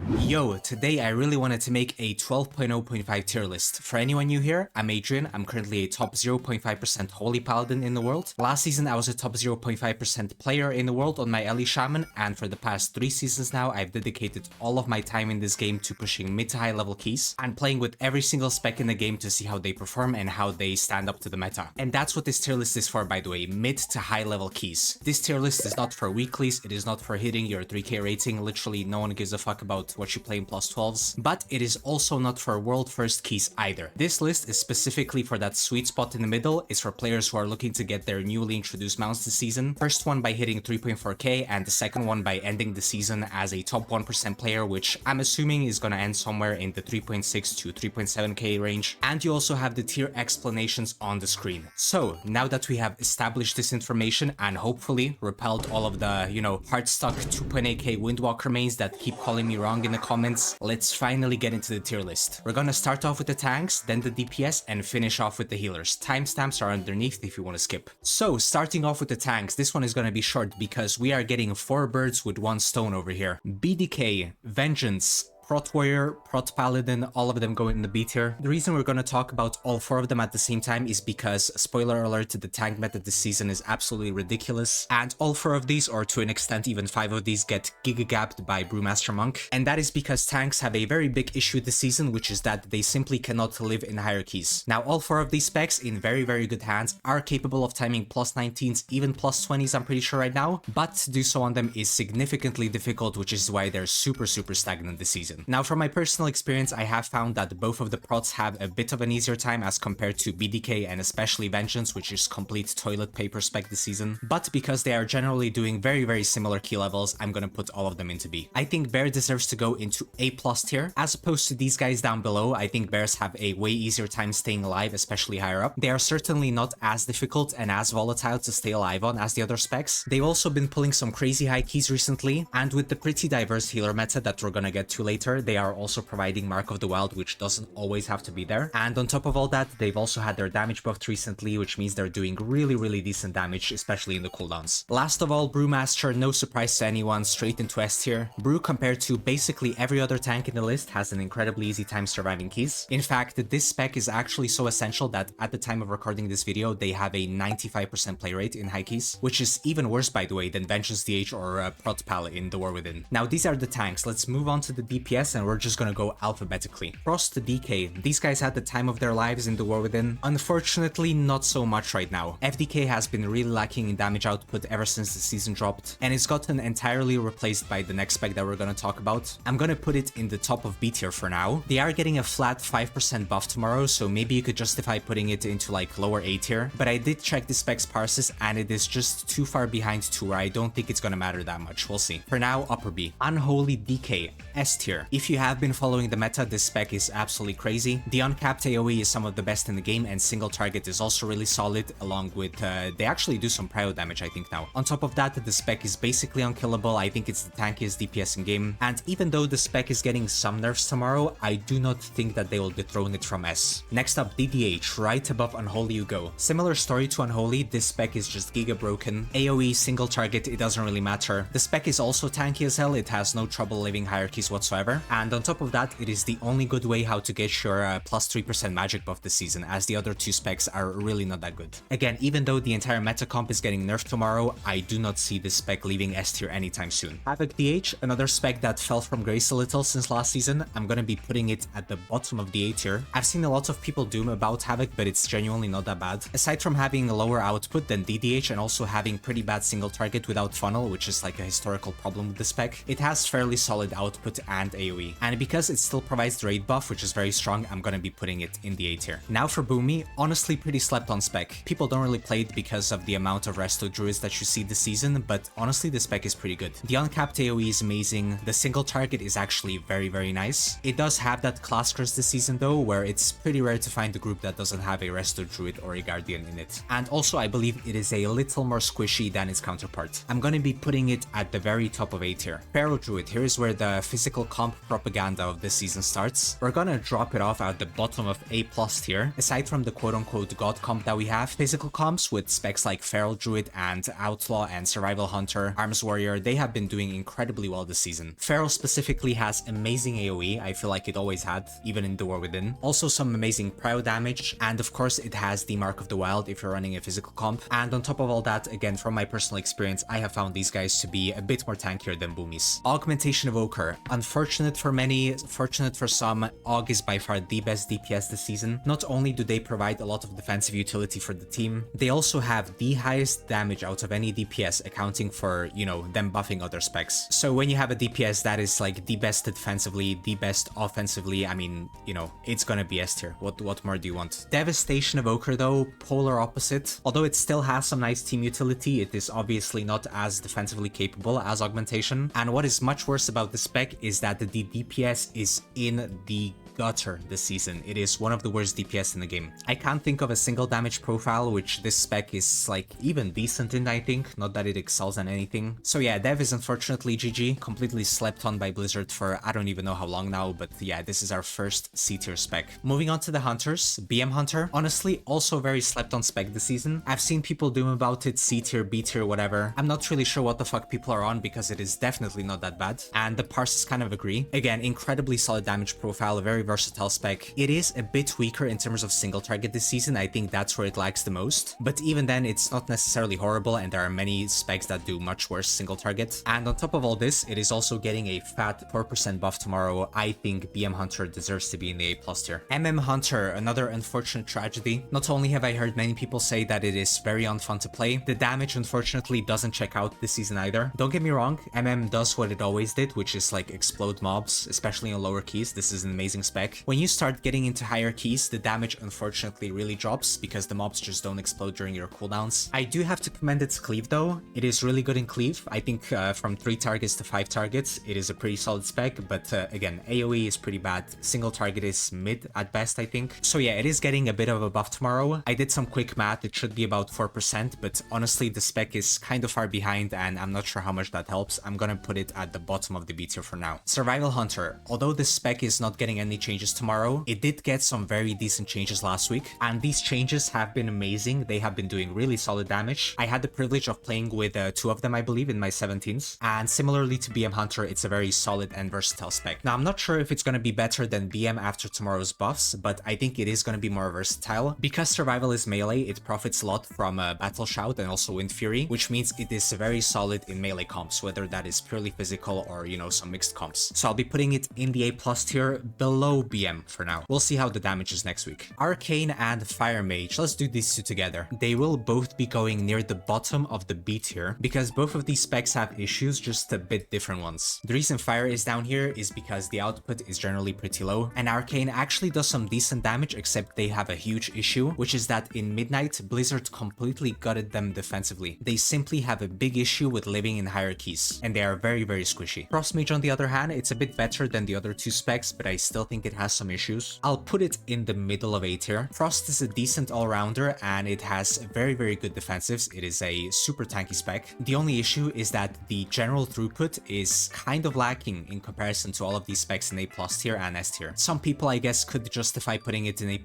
Yo, today I really wanted to make a 12.0.5 tier list. For anyone new here, I'm Adrian. I'm currently a top 0.5% Holy Paladin in the world. Last season I was a top 0.5% player in the world on my Ellie Shaman, and for the past 3 seasons now I've dedicated all of my time in this game to pushing mid to high level keys and playing with every single spec in the game to see how they perform and how they stand up to the meta. And that's what this tier list is for, by the way, mid to high level keys. This tier list is not for weeklies, it is not for hitting your 3k rating, literally no one gives a fuck about what you play in plus 12s, but it is also not for world first keys either. This list is specifically for that sweet spot in the middle. It's for players who are looking to get their newly introduced mounts this season. First one by hitting 3.4k and the second one by ending the season as a top 1% player, which I'm assuming is gonna end somewhere in the 3.6 to 3.7k range. And you also have the tier explanations on the screen. So now that we have established this information and hopefully repelled all of the, hard stuck 2.8k Windwalker mains that keep calling me wrong in the comments, let's finally get into the tier list. We're gonna start off with the tanks, then the DPS, and finish off with the healers. Timestamps are underneath if you want to skip. So starting off with the tanks, this one is gonna be short because we are getting 4 birds with 1 stone over here. BDK, Vengeance, Prot Warrior, Prot Paladin, all of them go in the B tier. The reason we're going to talk about all 4 of them at the same time is because, spoiler alert, the tank meta this season is absolutely ridiculous, and all 4 of these, or to an extent even 5 of these, get giga-gapped by Brewmaster Monk, and that is because tanks have a very big issue this season, which is that they simply cannot live in hierarchies. Now all 4 of these specs, in very good hands, are capable of timing plus 19s, even plus 20s I'm pretty sure right now, but to do so on them is significantly difficult, which is why they're super stagnant this season. Now, from my personal experience, I have found that both of the prots have a bit of an easier time as compared to BDK and especially Vengeance, which is complete toilet paper spec this season. But because they are generally doing very similar key levels, I'm gonna put all of them into B. I think Bear deserves to go into A+ tier. As opposed to these guys down below, I think Bears have a way easier time staying alive, especially higher up. They are certainly not as difficult and as volatile to stay alive on as the other specs. They've also been pulling some crazy high keys recently, and with the pretty diverse healer meta that we're gonna get to later, they are also providing Mark of the Wild, which doesn't always have to be there. And on top of all that, they've also had their damage buffed recently, which means they're doing really decent damage, especially in the cooldowns. Last of all, Brewmaster, no surprise to anyone, straight into S tier. Brew, compared to basically every other tank in the list, has an incredibly easy time surviving keys. In fact, this spec is actually so essential that at the time of recording this video, they have a 95% play rate in high keys, which is even worse, by the way, than Vengeance DH or Prot Pal in The War Within. Now, these are the tanks. Let's move on to the DPS, and we're just gonna go alphabetically. Frost to DK, these guys had the time of their lives in The War Within. Unfortunately, not so much right now. FDK has been really lacking in damage output ever since the season dropped, and it's gotten entirely replaced by the next spec that we're gonna talk about. I'm gonna put it in the top of B tier for now. They are getting a flat 5% buff tomorrow, so maybe you could justify putting it into like lower A tier, but I did check the specs parses and it is just too far behind to where I don't think it's gonna matter that much. We'll see. For now, upper B. Unholy DK, S tier. If you have been following the meta, this spec is absolutely crazy. The uncapped AoE is some of the best in the game, and single target is also really solid, along with they actually do some prio damage, I think now. On top of that, the spec is basically unkillable. I think it's the tankiest DPS in game, and even though the spec is getting some nerfs tomorrow, I do not think that they will dethrone it from S. Next up, DDH, right above Unholy you go. Similar story to Unholy, this spec is just giga broken. AoE, single target, it doesn't really matter. The spec is also tanky as hell, it has no trouble living hierarchies whatsoever, and on top of that, it is the only good way how to get your plus 3% magic buff this season, as the other 2 specs are really not that good. Again, even though the entire meta comp is getting nerfed tomorrow, I do not see this spec leaving S tier anytime soon. Havoc DH, another spec that fell from grace a little since last season. I'm gonna be putting it at the bottom of the A tier. I've seen a lot of people doom about Havoc, but it's genuinely not that bad. Aside from having a lower output than DDH and also having pretty bad single target without funnel, which is like a historical problem with the spec, it has fairly solid output and AoE. And because it still provides the raid buff, which is very strong, I'm gonna be putting it in the A tier. Now for Boomy, honestly pretty slept on spec. People don't really play it because of the amount of resto druids that you see this season, but honestly the spec is pretty good. The uncapped AoE is amazing, the single target is actually very nice. It does have that class curse this season though, where it's pretty rare to find a group that doesn't have a resto druid or a guardian in it. And also I believe it is a little more squishy than its counterpart. I'm gonna be putting it at the very top of A tier. Pharaoh druid, here is where the physical comp propaganda of this season starts, we're gonna drop it off at the bottom of A+ tier. Aside from the quote-unquote god comp that we have, physical comps with specs like Feral Druid and Outlaw and Survival Hunter, Arms Warrior, they have been doing incredibly well this season. Feral specifically has amazing AoE, I feel like it always had, even in the War Within. Also some amazing prio damage, and of course it has the Mark of the Wild if you're running a physical comp. And on top of all that, again from my personal experience, I have found these guys to be a bit more tankier than Boomies. Augmentation of Ochre. Unfortunate for many, fortunate for some, Aug is by far the best DPS this season. Not only do they provide a lot of defensive utility for the team, they also have the highest damage out of any DPS, accounting for, you know, them buffing other specs. So when you have a DPS that is like the best defensively, the best offensively, I mean, you know, it's gonna be S tier. What more do you want? Devastation of Ochre though, polar opposite. Although it still has some nice team utility, it is obviously not as defensively capable as Augmentation. And what is much worse about the spec is that the DPS is in the gutter this season. It is one of the worst DPS in the game. I can't think of a single damage profile which this spec is like even decent in, I think, not that it excels in anything. So yeah, Dev is unfortunately GG, completely slept on by Blizzard for I don't even know how long now, but yeah, this is our first C tier spec. Moving on to the Hunters, BM Hunter, honestly also very slept on spec this season. I've seen people doom about it, C tier, B tier, whatever. I'm not really sure what the fuck people are on because it is definitely not that bad, and the parses kind of agree. Again, incredibly solid damage profile, very versatile spec. It is a bit weaker in terms of single target this season. I think that's where it lacks the most, but even then it's not necessarily horrible, and there are many specs that do much worse single target. And on top of all this, it is also getting a fat 4% buff tomorrow. I think BM Hunter deserves to be in the A+ tier. MM Hunter, another unfortunate tragedy. Not only have I heard many people say that it is very unfun to play, the damage unfortunately doesn't check out this season either. Don't get me wrong, MM does what it always did, which is like explode mobs, especially on lower keys. This is an amazing spec. When you start getting into higher keys, the damage unfortunately really drops because the mobs just don't explode during your cooldowns. I do have to commend its cleave though. It is really good in cleave. I think from 3 targets to 5 targets, it is a pretty solid spec, but again, AoE is pretty bad. Single target is mid at best, I think. So yeah, it is getting a bit of a buff tomorrow. I did some quick math, it should be about 4%, but honestly the spec is kind of far behind and I'm not sure how much that helps. I'm gonna put it at the bottom of the B tier for now. Survival Hunter, although this spec is not getting any changes tomorrow, it did get some very decent changes last week, and these changes have been amazing. They have been doing really solid damage. I had the privilege of playing with 2 of them, I believe, in my 17s, and similarly to BM Hunter, it's a very solid and versatile spec. Now, I'm not sure if it's going to be better than BM after tomorrow's buffs, but I think it is going to be more versatile. Because Survival is melee, it profits a lot from Battle Shout and also Wind Fury, which means it is very solid in melee comps, whether that is purely physical or, you know, some mixed comps. So I'll be putting it in the A+ tier below BM for now. We'll see how the damage is next week. Arcane and Fire Mage, let's do these two together. They will both be going near the bottom of the B tier because both of these specs have issues, just a bit different ones. The reason Fire is down here is because the output is generally pretty low, and Arcane actually does some decent damage, except they have a huge issue, which is that in Midnight, Blizzard completely gutted them defensively. They simply have a big issue with living in higher keys, and they are very, very squishy. Frost Mage, on the other hand, it's a bit better than the other 2 specs, but I still think it has some issues. I'll put it in the middle of A tier. Frost is a decent all-rounder, and it has very, very good defensives. It is a super tanky spec. The only issue is that the general throughput is kind of lacking in comparison to all of these specs in A+ tier and S tier. Some people, I guess, could justify putting it in A+,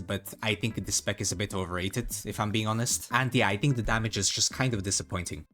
but I think the spec is a bit overrated, if I'm being honest. And yeah, I think the damage is just kind of disappointing.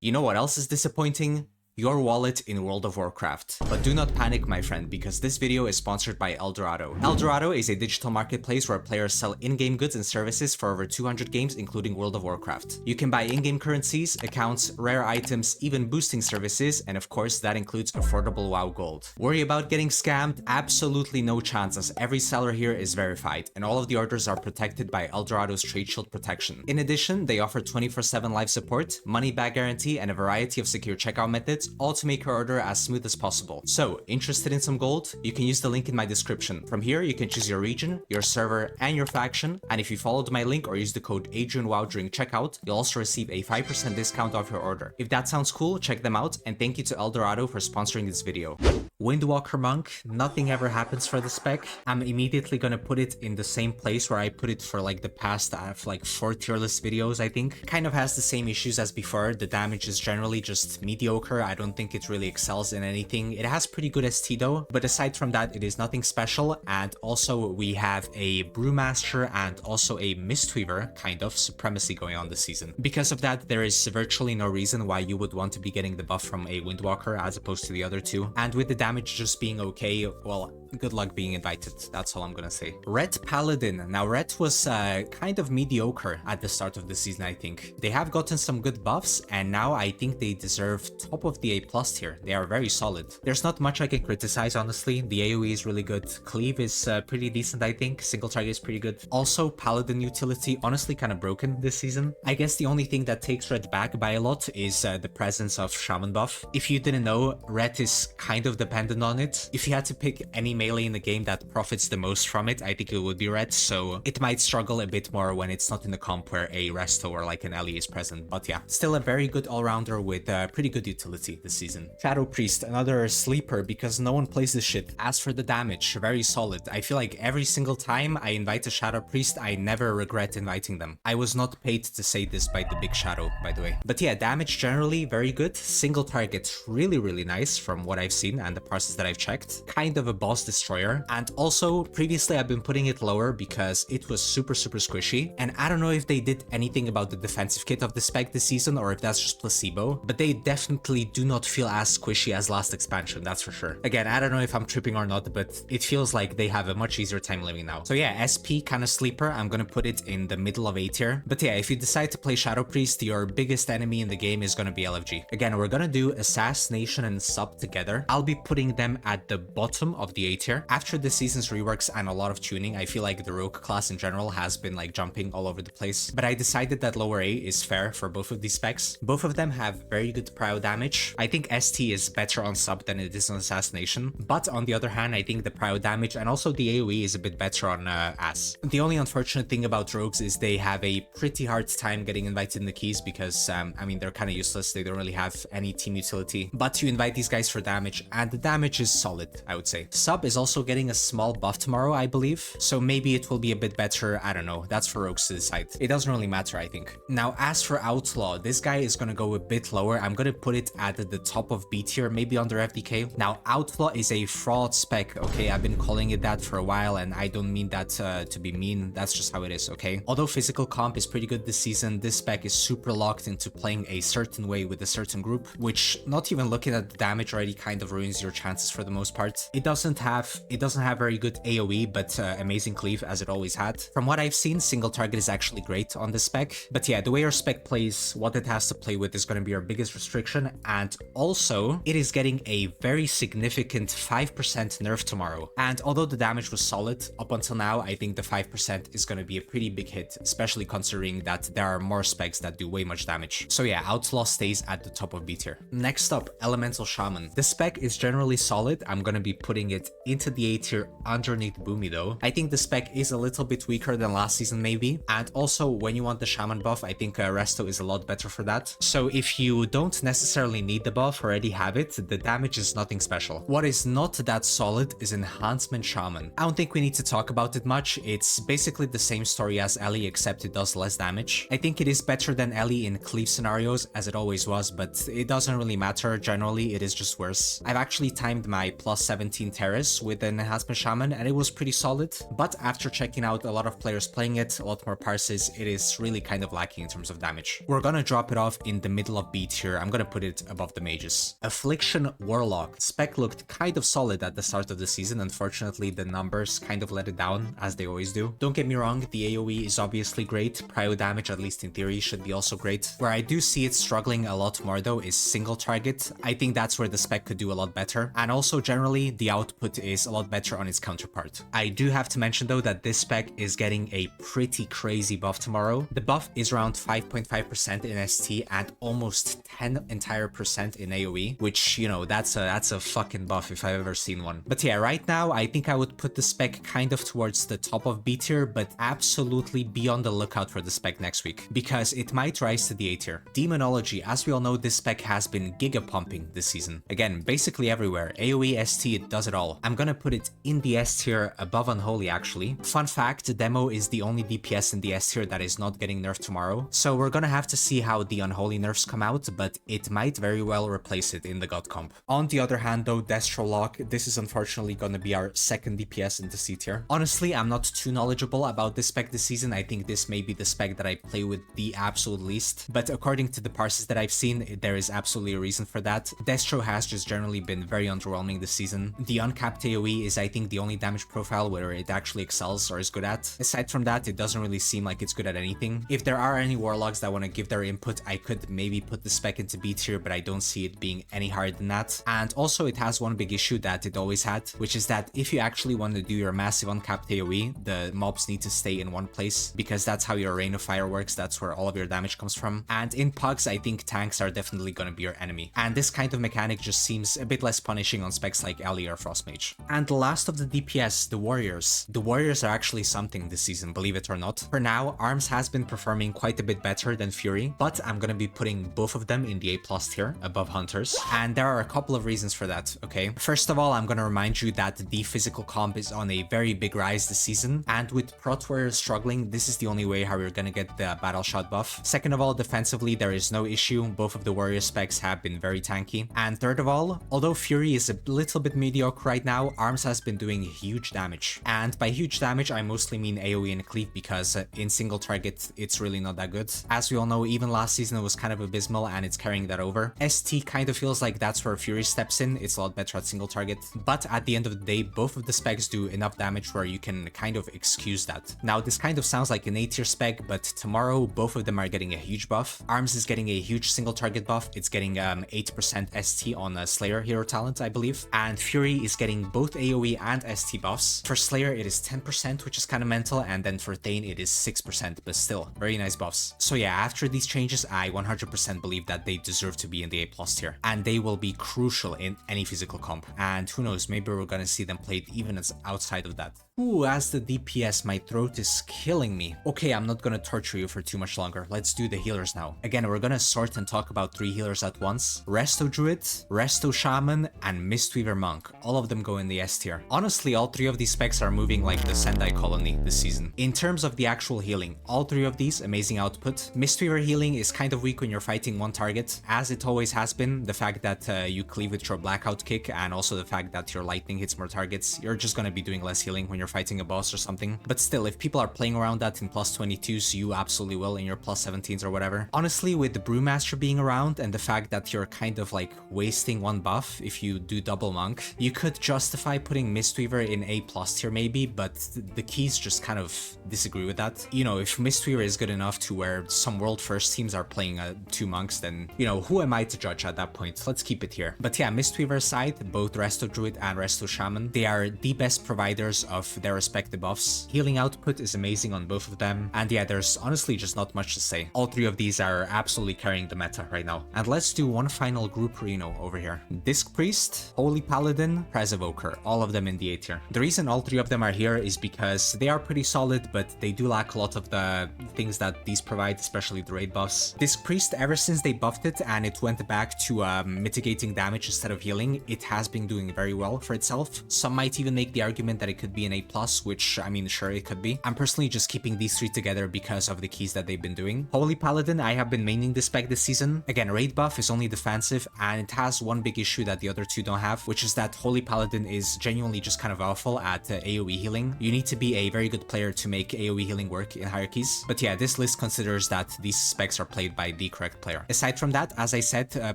You know what else is disappointing? Your wallet in World of Warcraft. But do not panic, my friend, because this video is sponsored by Eldorado. Eldorado is a digital marketplace where players sell in-game goods and services for over 200 games, including World of Warcraft. You can buy in-game currencies, accounts, rare items, even boosting services, and of course that includes affordable WoW gold. Worry about getting scammed? Absolutely no chance, as every seller here is verified, and all of the orders are protected by Eldorado's Trade Shield protection. In addition, they offer 24/7 live support, money-back guarantee, and a variety of secure checkout methods, all to make your order as smooth as possible. So, interested in some gold? You can use the link in my description. From here, you can choose your region, your server, and your faction, and if you followed my link or use the code AdrianWow during checkout, you'll also receive a 5% discount off your order. If that sounds cool, check them out, and thank you to Eldorado for sponsoring this video. Windwalker Monk, nothing ever happens for the spec. I'm immediately gonna put it in the same place where I put it for like the past 4 tier list videos, I think. Kind of has the same issues as before. The damage is generally just mediocre. I don't think it really excels in anything. It has pretty good ST though, but aside from that, it is nothing special. And also we have a Brewmaster and also a Mistweaver kind of supremacy going on this season. Because of that, there is virtually no reason why you would want to be getting the buff from a Windwalker as opposed to the other two. And with the damage just being okay, well, good luck being invited. That's all I'm gonna say. Ret Paladin. Now, Ret was kind of mediocre at the start of the season, I think. They have gotten some good buffs, and now I think they deserve top of the A+ tier. They are very solid. There's not much I can criticize, honestly. The AoE is really good. Cleave is pretty decent, I think. Single target is pretty good. Also, Paladin utility, honestly kind of broken this season. I guess the only thing that takes Ret back by a lot is the presence of Shaman buff. If you didn't know, Ret is kind of dependent on it. If you had to pick any melee in the game that profits the most from it, I think it would be Ret, so it might struggle a bit more when it's not in the comp where a Resto or like an Ellie is present. But yeah, still a very good all-rounder with pretty good utility this season. Shadow Priest, another sleeper because no one plays this shit. As for the damage, very solid. I feel like every single time I invite a Shadow Priest, I never regret inviting them. I was not paid to say this by the Big Shadow, by the way. But yeah, damage generally very good. Single target really nice from what I've seen and the parses that I've checked. Kind of a boss destroyer. And also, previously I've been putting it lower because it was super squishy. And I don't know if they did anything about the defensive kit of the spec this season or if that's just placebo, but they definitely do not feel as squishy as last expansion, that's for sure. Again, I don't know if I'm tripping or not, but it feels like they have a much easier time living now. So yeah, SP kind of sleeper. I'm gonna put it in the middle of A tier. But yeah, if you decide to play Shadow Priest, your biggest enemy in the game is gonna be LFG. Again, we're gonna do Assassination and Sub together. I'll be putting them at the bottom of the A tier. After the season's reworks and a lot of tuning, I feel like the Rogue class in general has been like jumping all over the place. But I decided that lower A is fair for both of these specs. Both of them have very good prio damage. I think ST is better on Sub than it is on Assassination. But on the other hand, I think the prio damage and also the AoE is a bit better on Ass. The only unfortunate thing about Rogues is they have a pretty hard time getting invited in the keys because, I mean, they're kind of useless. They don't really have any team utility. But you invite these guys for damage, and the damage is solid, I would say. Sub is also getting a small buff tomorrow, I believe. So maybe it will be a bit better. I don't know. That's for Rogues to decide. It doesn't really matter, I think. Now, as for Outlaw, this guy is going to go a bit lower. I'm going to put it at the top of B tier, maybe under FDK. Now, Outlaw is a fraud spec, okay? I've been calling it that for a while, and I don't mean that to be mean. That's just how it is, okay? Although physical comp is pretty good this season, this spec is super locked into playing a certain way with a certain group, which, not even looking at the damage, already kind of ruins your chances for the most part. It doesn't have very good AoE, but amazing cleave as it always had. From what I've seen, single target is actually great on this spec. But yeah, the way your spec plays, what it has to play with is going to be our biggest restriction, and also it is getting a very significant 5% nerf tomorrow. And although the damage was solid up until now, I think the 5% is going to be a pretty big hit, especially considering that there are more specs that do way much damage. So yeah, Outlaw stays at the top of B tier. Next up, Elemental Shaman. The spec is generally solid. I'm going to be putting it into the A tier underneath Boomy though. I think the spec is a little bit weaker than last season maybe. And also when you want the Shaman buff, I think Resto is a lot better for that. So if you don't necessarily need the buff, already have it, the damage is nothing special. What is not that solid is Enhancement Shaman. I don't think we need to talk about it much. It's basically the same story as Ellie, except it does less damage. I think it is better than Ellie in cleave scenarios, as it always was, but it doesn't really matter. Generally, it is just worse. I've actually timed my plus 17 Terrace with an Enhancement Shaman, and it was pretty solid. But after checking out a lot of players playing it, a lot more parses, it is really kind of lacking in terms of damage. We're gonna drop it off in the middle of B tier. I'm gonna put it above the mages. Affliction Warlock. Spec looked kind of solid at the start of the season. Unfortunately, the numbers kind of let it down, as they always do. Don't get me wrong, the AoE is obviously great. Prio damage, at least in theory, should be also great. Where I do see it struggling a lot more though is single target. I think that's where the spec could do a lot better. And also generally, the output is a lot better on its counterpart. I do have to mention though that this spec is getting a pretty crazy buff tomorrow. The buff is around 5.5% in ST and almost 10 entire percent in AoE, which, you know, that's a fucking buff if I've ever seen one. But yeah, right now I think I would put the spec kind of towards the top of B tier, but absolutely be on the lookout for the spec next week, because it might rise to the A tier. Demonology, as we all know, this spec has been giga pumping this season. Again, basically everywhere. AoE, ST, it does it all. I'm gonna put it in the S tier above Unholy actually. Fun fact, Demo is the only DPS in the S tier that is not getting nerfed tomorrow. So we're gonna have to see how the Unholy nerfs come out, but it might very well replace it in the God comp. On the other hand though, Destrolock, this is unfortunately gonna be our second DPS in the C tier. Honestly, I'm not too knowledgeable about this spec this season. I think this may be the spec that I play with the absolute least, but according to the parses that I've seen, there is absolutely a reason for that. Destro has just generally been very underwhelming this season. The uncapped AoE is, I think, the only damage profile where it actually excels or is good at. Aside from that, it doesn't really seem like it's good at anything. If there are any warlocks that want to give their input, I could maybe put the spec into B tier, but I don't see it being any higher than that. And also it has one big issue that it always had, which is that if you actually want to do your massive uncapped AoE, the mobs need to stay in one place, because that's how your Rain of Fire works, that's where all of your damage comes from. And in pugs, I think tanks are definitely going to be your enemy. And this kind of mechanic just seems a bit less punishing on specs like Ellie or Frostmage. And the last of the DPS, the Warriors. The Warriors are actually something this season, believe it or not. For now, Arms has been performing quite a bit better than Fury, but I'm gonna be putting both of them in the A+ tier above Hunters. And there are a couple of reasons for that, okay? First of all, I'm gonna remind you that the physical comp is on a very big rise this season, and with Prot Warriors struggling, this is the only way how you're gonna get the battle shot buff. Second of all, defensively, there is no issue. Both of the Warrior specs have been very tanky. And third of all, although Fury is a little bit mediocre right now, Arms has been doing huge damage. And by huge damage, I mostly mean AoE and cleave, because in single target, it's really not that good. As we all know, even last season it was kind of abysmal, and it's carrying that over. ST kind of feels like that's where Fury steps in. It's a lot better at single target. But at the end of the day, both of the specs do enough damage where you can kind of excuse that. Now, this kind of sounds like an A tier spec, but tomorrow, both of them are getting a huge buff. Arms is getting a huge single target buff. It's getting 8% ST on Slayer hero talent, I believe. And Fury is getting both AoE and ST buffs. For Slayer, it is 10%, which is kind of mental, and then for Thane, it is 6%, but still, very nice buffs. So yeah, after these changes, I 100% believe that they deserve to be in the A+ tier, and they will be crucial in any physical comp. And who knows, maybe we're gonna see them played even as outside of that. Ooh, as the DPS, my throat is killing me. Okay, I'm not gonna torture you for too much longer. Let's do the healers now. Again, we're gonna sort and talk about 3 healers at once. Resto Druid, Resto Shaman, and Mistweaver Monk. All of them go in the S tier. Honestly, all 3 of these specs are moving like the Sendai colony this season. In terms of the actual healing, all 3 of these, amazing output. Mistweaver healing is kind of weak when you're fighting one target, as it always has been. The fact that you cleave with your blackout kick, and also the fact that your lightning hits more targets, you're just gonna be doing less healing when you're fighting a boss or something. But still, if people are playing around that in plus 22s, you absolutely will in your plus 17s or whatever. Honestly, with the Brewmaster being around and the fact that you're kind of like wasting one buff if you do double monk, you could justify putting Mistweaver in A+ tier maybe, but the keys just kind of disagree with that. You know, if Mistweaver is good enough to where some world first teams are playing 2 monks, then, you know, who am I to judge at that point? Let's keep it here. But yeah, Mistweaver aside, both Resto Druid and Resto Shaman, they are the best providers of their respective buffs. Healing output is amazing on both of them, and yeah, there's honestly just not much to say. All 3 of these are absolutely carrying the meta right now. And let's do one final group Reno over here. Disc Priest, Holy Paladin, Prez Evoker, all of them in the A tier. The reason all 3 of them are here is because they are pretty solid, but they do lack a lot of the things that these provide, especially the raid buffs. Disc Priest, ever since they buffed it and it went back to mitigating damage instead of healing, it has been doing very well for itself. Some might even make the argument that it could be an A+, which, I mean, sure, it could be. I'm personally just keeping these 3 together because of the keys that they've been doing. Holy Paladin, I have been maining this spec this season. Again, raid buff is only defensive, and it has one big issue that the other 2 don't have, which is that Holy Paladin is genuinely just kind of awful at AoE healing. You need to be a very good player to make AoE healing work in hierarchies. But yeah, this list considers that these specs are played by the correct player. Aside from that, as I said,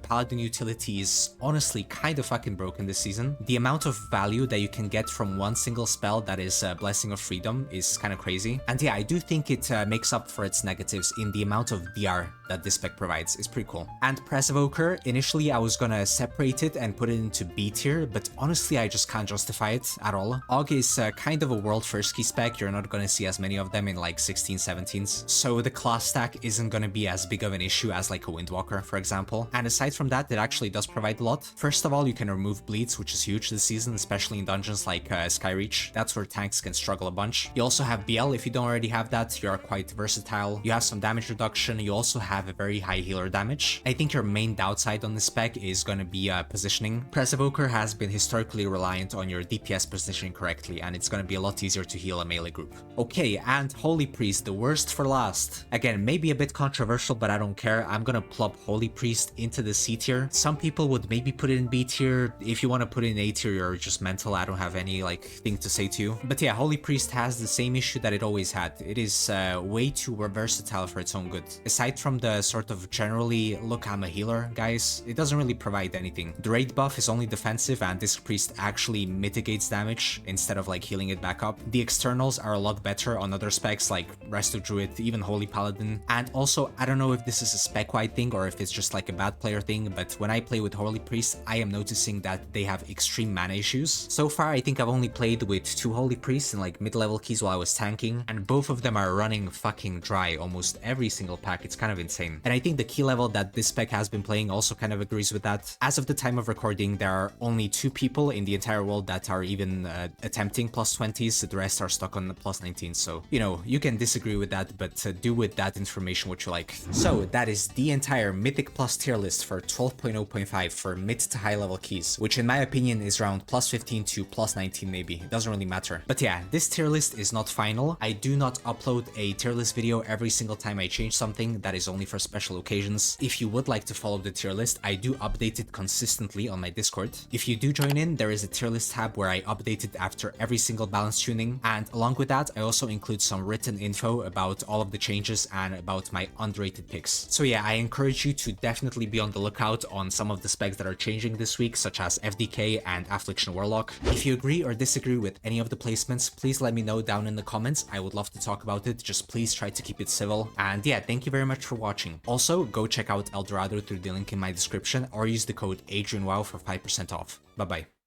Paladin utility is honestly kind of fucking broken this season. The amount of value that you can get from one single spell that is Blessing of Freedom is kind of crazy. And yeah, I do think it makes up for its negatives in the amount of DR that this spec provides. Is pretty cool. And Prez Evoker, initially I was gonna separate it and put it into B tier, but honestly I just can't justify it at all. Og is kind of a world first key spec. You're not gonna see as many of them in like 16, 17s. So the class stack isn't gonna be as big of an issue as like a Windwalker, for example. And aside from that, it actually does provide a lot. First of all, you can remove bleeds, which is huge this season, especially in dungeons like Skyreach. That's where tanks can struggle a bunch. You also have BL. If you don't already have that, you're quite versatile. You have some damage reduction. You also have have a very high healer damage. I think your main downside on this spec is gonna be positioning. Press Evoker has been historically reliant on your DPS positioning correctly, and it's gonna be a lot easier to heal a melee group. Okay, and Holy Priest, the worst for last. Again, maybe a bit controversial, but I don't care. I'm gonna plop Holy Priest into the C tier. Some people would maybe put it in B tier. If you want to put it in A tier, you're just mental. I don't have any like thing to say to you. But yeah, Holy Priest has the same issue that it always had. It is way too versatile for its own good. Aside from the sort of generally, look, I'm a healer, guys, it doesn't really provide anything. The raid buff is only defensive, and Disc Priest actually mitigates damage instead of like healing it back up. The externals are a lot better on other specs like Rest of Druid, even Holy Paladin. And also, I don't know if this is a spec-wide thing or if it's just like a bad player thing, but when I play with Holy Priest, I am noticing that they have extreme mana issues. So far, I think I've only played with 2 Holy Priests in like mid-level keys while I was tanking, and both of them are running fucking dry almost every single pack. It's kind of insane. And I think the key level that this spec has been playing also kind of agrees with that. As of the time of recording, there are only 2 people in the entire world that are even attempting plus 20s. The rest are stuck on the plus 19s. So, you know, you can disagree with that, but do with that information what you like. So that is the entire Mythic Plus tier list for 12.0.5 for mid to high level keys, which in my opinion is around plus 15 to plus 19 maybe. It doesn't really matter. But yeah, this tier list is not final. I do not upload a tier list video every single time I change something. That is only for special occasions. If you would like to follow the tier list, I do update it consistently on my Discord. If you do join in, there is a tier list tab where I update it after every single balance tuning, and along with that, I also include some written info about all of the changes and about my underrated picks. So yeah, I encourage you to definitely be on the lookout on some of the specs that are changing this week, such as FDK and Affliction Warlock. If you agree or disagree with any of the placements, please let me know down in the comments. I would love to talk about it. Just please try to keep it civil. And yeah, thank you very much for watching. Also, go check out Eldorado through the link in my description or use the code AdrianWow for 5% off. Bye bye.